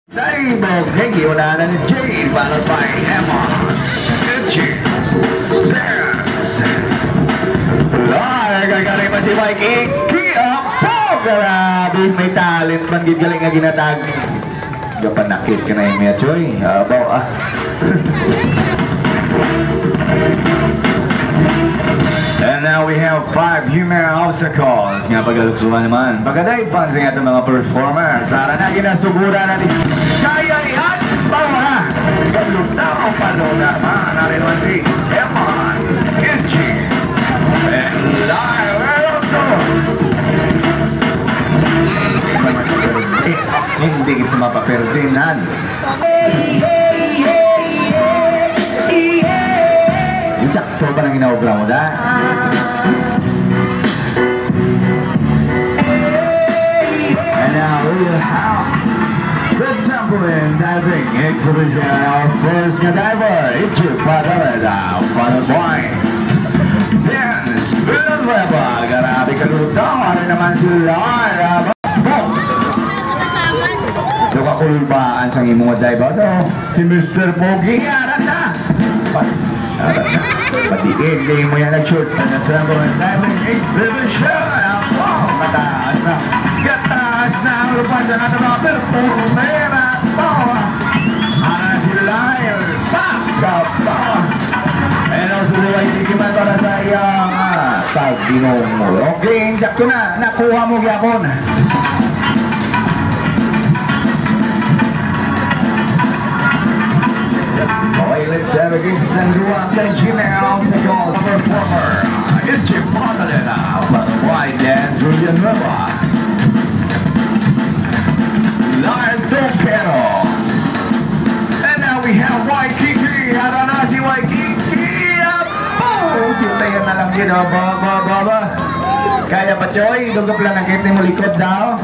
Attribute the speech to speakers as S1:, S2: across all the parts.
S1: Daibog, wala na ni Jay, followed by Emma, Itchy, Dance, gagaling pa si Mikey, Kia po! Grabe, may talent man, galing nga ginatag. Gapanakit ka na yung mga choy, abaw ah. And now we have 5 human obstacles. Nga pagkaluksuhan naman. Pagkaday fans ng ating mga performers. Sara na ginasugura natin. Kaya niyan! Bawa! Kalutaw ang palo naman. Narin naman si Eman, Itchy, and Lyle also. Hindi kita mapaperdinan. Sakto pa nang inaobra mo da? And now we will have the trampoline diving exhibition. Our first diver, Itchy Padaleda, followed by Dance, Villanueva. Grabe kalutaw. Ano naman sila? Ito kakulbaan sa imong diver do. Si Mr. Pogi, aran na! Pati-igay mo yan nag-shoot na trampoline diving exhibition. Mataas na, gataas na ang lupan sa natin mga performer at bawa. Ana si Lyle, pagkabawa. And also the right tikiman para sa iyang pag-binong mo. Okay, sakto na, nakuha mo gyapon. Okay, let's have a good send-up. Thank you now, the performer, Itchy Padaleda, by Dance Villanueva, Lyle Dompero. And now we have Waikiki. Hara na si Waikiki. Kita yan na lang yun. Baba. Kaya pa, Choy? Dugap lang ang kiti mo likod daw.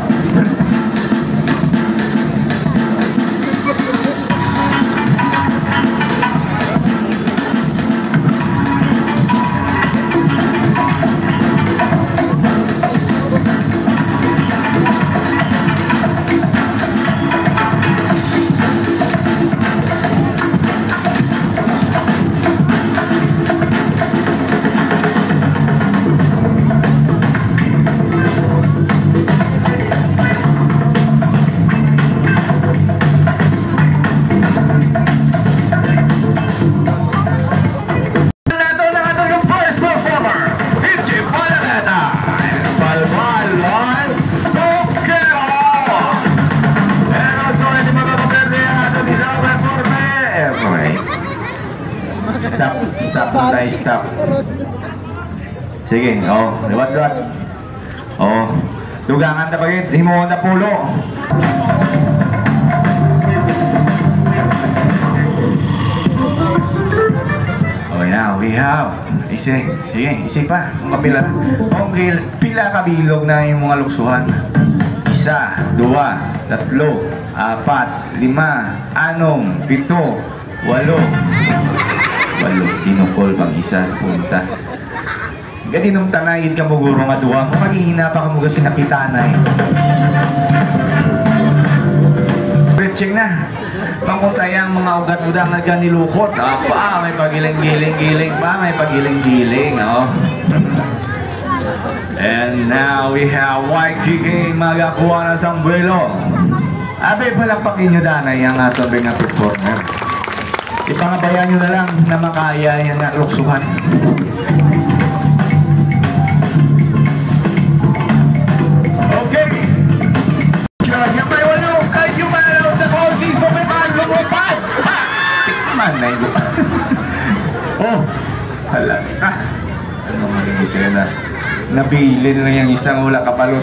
S1: Stop. Sige, liwat. Dugangan na pagit, himuhon na pulo. Okay, now we have isi pa, pila kabilog na yung mga luksuhan. 1, 2, 3, 4, 5, 6, 7, 8. Tinukol pang isa, punta. Ganinong tanayid ka mo guro nga duwa. Kung maghihina pa ka mo kasi nakitanay. Stretching na. Pangutayang mga ugat-udang na ganilukot. May pagiling-giling pa. May pagiling-giling. And now we have Waikiki magakuha na sa buwelo. Abe, palakpakin nyo danay ang sabi nga performer. Ipangabayan nyo na lang na makaya yan na luksuhan. Okay. Yan may walo. Kayo malaw sa konti. So may lumupad. Ha! Tikman na yun. Hala. Ano maling isa na. Nabili na yung isang hula kapalo.